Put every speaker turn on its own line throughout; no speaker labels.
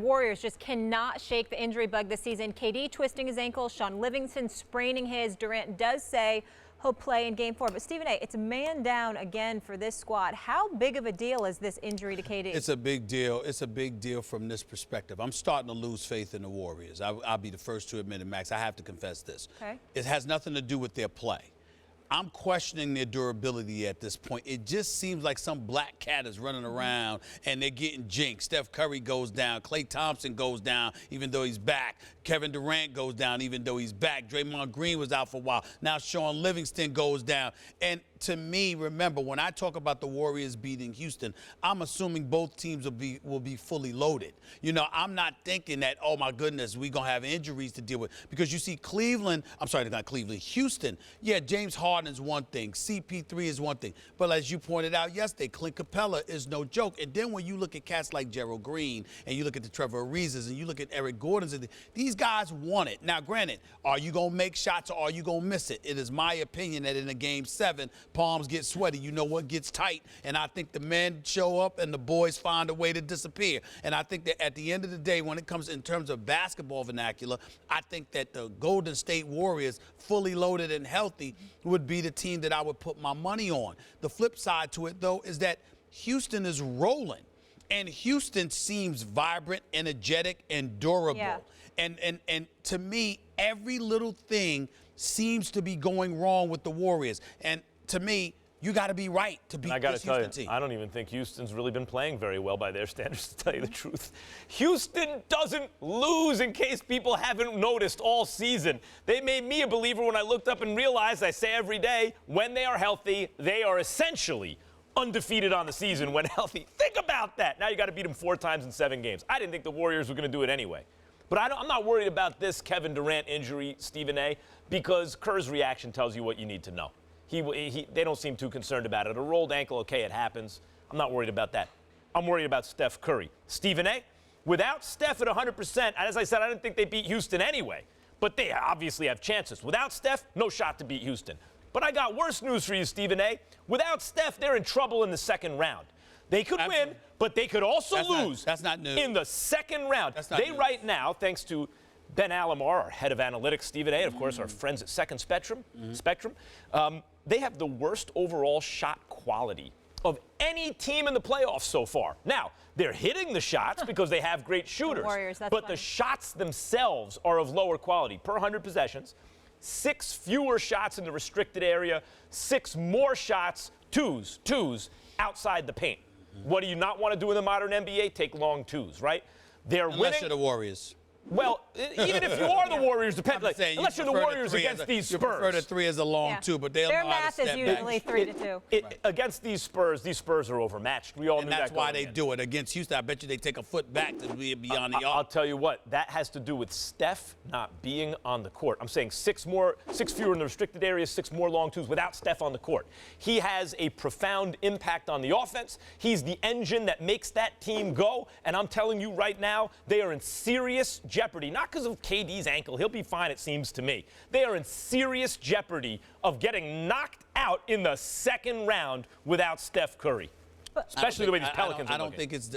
Warriors just cannot shake the injury bug this season. KD twisting his ankle, Sean Livingston spraining his. Durant does say he'll play in Game 4. But Stephen A., it's a man down again for this squad. How big of a deal is this injury to KD?
It's a big deal. It's a big deal from this perspective. I'm starting to lose faith in the Warriors. I'll be the first to admit it, Max. I have to confess this.
Okay.
It has nothing to do with their play. I'm questioning their durability at this point. It just seems like some black cat is running around and they're getting jinxed. Steph Curry goes down. Klay Thompson goes down even though he's back. Kevin Durant goes down even though he's back. Draymond Green was out for a while. Now Sean Livingston goes down. And to me, remember, when I talk about the Warriors beating Houston, I'm assuming both teams will be fully loaded. You know, I'm not thinking that, oh, my goodness, we're going to have injuries to deal with. Because you see Houston, yeah, James Harden's one thing. CP3 is one thing. But as you pointed out yesterday, Clint Capella is no joke. And then when you look at cats like Gerald Green and you look at the Trevor Arizas and you look at Eric Gordon's, these guys want it. Now, granted, are you going to make shots or are you going to miss it? It is my opinion that in a Game 7, palms get sweaty. You know what gets tight. And I think the men show up and the boys find a way to disappear. And I think that at the end of the day, when it comes in terms of basketball vernacular, I think that the Golden State Warriors, fully loaded and healthy, would be the team that I would put my money on. The flip side to it, though, is that Houston is rolling. And Houston seems vibrant, energetic, and durable. Yeah. And to me, every little thing seems to be going wrong with the Warriors. And to me, you got to be right to beat this Houston team.
I don't even think Houston's really been playing very well by their standards, to tell you the truth. Houston doesn't lose, in case people haven't noticed all season. They made me a believer when I looked up and realized, I say every day, when they are healthy, they are essentially undefeated on the season when healthy. Think about that. Now you got to beat them 4 times in 7 games. I didn't think the Warriors were going to do it anyway. But I'm not worried about this Kevin Durant injury, Stephen A., because Kerr's reaction tells you what you need to know. They don't seem too concerned about it. A rolled ankle, okay, it happens. I'm not worried about that. I'm worried about Steph Curry. Stephen A., without Steph at 100%, as I said, I didn't think they beat Houston anyway, but they obviously have chances. Without Steph, no shot to beat Houston. But I got worse news for you, Stephen A. Without Steph, they're in trouble in the second round. They could win, but they could also lose.
That's not news.
In the second round. They
news.
Right now, thanks to Ben Alamar, our head of analytics, Stephen A., and of course our friends at Second Spectrum, they have the worst overall shot quality of any team in the playoffs so far. Now, they're hitting the shots because they have great shooters, but the shots themselves are of lower quality. Per 100 possessions, 6 fewer shots in the restricted area, 6 more shots, twos, outside the paint. What do you not want to do in the modern NBA? Take long twos, right? They're winning.
Unless you're the Warriors.
Well, even if you are the Warriors, unless you're the Warriors against these Spurs.
You prefer the 3 as a long 2, but they'll know how to step back.
Their math is usually 3 to 2.
Against these Spurs are overmatched. We all knew that.
And that's why they do it. Against Houston, I bet you they take a foot back to be beyond the arc.
I'll tell you what, that has to do with Steph not being on the court. I'm saying 6 fewer in the restricted areas, 6 more long twos without Steph on the court. He has a profound impact on the offense. He's the engine that makes that team go. And I'm telling you right now, they are in serious jeopardy. Not because of KD's ankle. He'll be fine, it seems to me. They are in serious jeopardy of getting knocked out in the second round without Steph Curry. Especially the way these Pelicans are looking.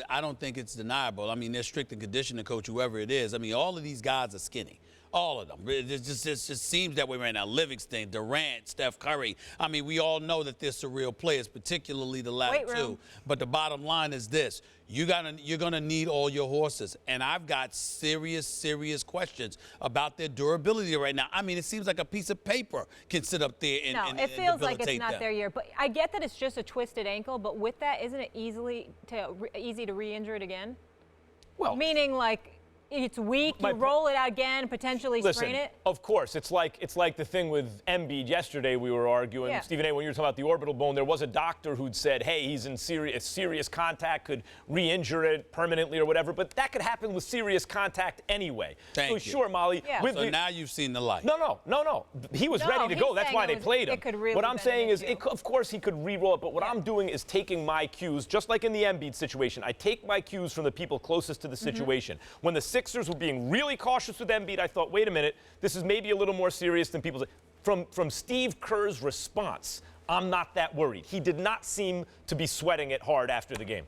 I don't think it's deniable. I mean, they're strict and conditioning coach, whoever it is. I mean, all of these guys are skinny. All of them. It just seems that way right now. Livingston, Durant, Steph Curry. I mean, we all know that they're surreal players, particularly the latter 2. But the bottom line is this. You're gonna need all your horses. And I've got serious questions about their durability right now. I mean, it seems like a piece of paper can sit up there and
it feels like it's not
them.
their year. But I get that it's just a twisted ankle, but with that, isn't it easy to re-injure it again?
Well,
meaning like it's weak, you roll it out again, potentially sprain it?
Of course. It's like the thing with Embiid yesterday we were arguing. Stephen A., when you were talking about the orbital bone, there was a doctor who'd said, hey, he's in serious contact, could re-injure it permanently or whatever. But that could happen with serious contact anyway.
Thank you.
Sure, Molly.
Yeah.
So now you've seen the light.
No. He was ready to go. That's why they played him. What I'm saying is, of course, he could re-roll it. But what I'm doing is taking my cues, just like in the Embiid situation. I take my cues from the people closest to the situation. When the Sixers were being really cautious with Embiid, I thought, wait a minute, this is maybe a little more serious than people say. From Steve Kerr's response, I'm not that worried. He did not seem to be sweating it hard after the game.